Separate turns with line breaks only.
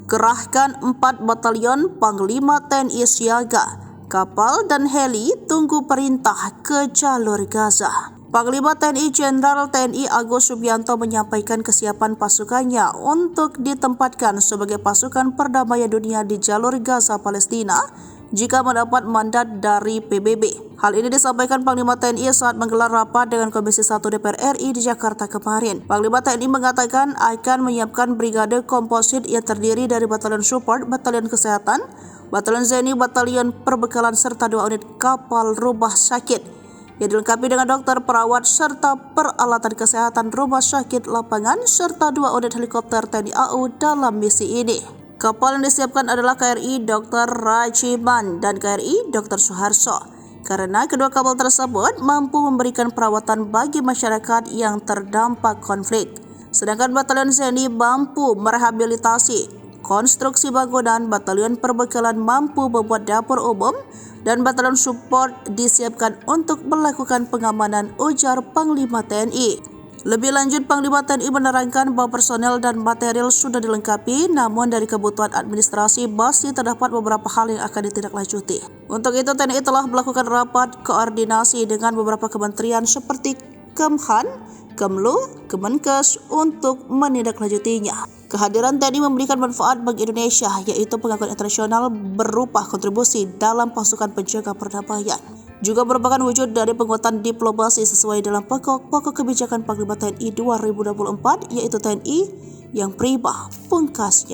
Kerahkan 4 batalion Panglima TNI siaga, kapal dan heli tunggu perintah ke jalur Gaza. Panglima TNI Jenderal TNI Agus Subianto menyampaikan kesiapan pasukannya untuk ditempatkan sebagai pasukan perdamaian dunia di jalur Gaza Palestina jika mendapat mandat dari PBB. Hal ini disampaikan Panglima TNI saat menggelar rapat dengan Komisi 1 DPR RI di Jakarta kemarin. Panglima TNI mengatakan akan menyiapkan brigade komposit yang terdiri dari Batalion Support, Batalion Kesehatan, Batalion Zeni, Batalion Perbekalan serta 2 unit kapal rumah sakit yang dilengkapi dengan dokter, perawat, serta peralatan kesehatan rumah sakit lapangan serta 2 unit helikopter TNI AU dalam misi ini. Kapal yang disiapkan adalah KRI Dr. Rajiman dan KRI Dr. Suharto, karena kedua kapal tersebut mampu memberikan perawatan bagi masyarakat yang terdampak konflik. Sedangkan Batalion Zeni mampu merehabilitasi konstruksi bangunan, Batalion Perbekalan mampu membuat dapur umum, dan Batalion Support disiapkan untuk melakukan pengamanan, ujar Panglima TNI. Lebih lanjut, Panglima TNI menerangkan bahwa personel dan material sudah dilengkapi, namun dari kebutuhan administrasi masih terdapat beberapa hal yang akan ditindaklanjuti. Untuk itu, TNI telah melakukan rapat koordinasi dengan beberapa kementerian seperti Kemhan, Kemlu, Kemenkes untuk menindaklanjutinya. Kehadiran TNI memberikan manfaat bagi Indonesia, yaitu pengakuan internasional berupa kontribusi dalam pasukan penjaga perdamaian. Juga merupakan wujud dari penguatan diplomasi sesuai dalam pokok kebijakan Panglima TNI 2024, yaitu TNI yang prima pungkasnya.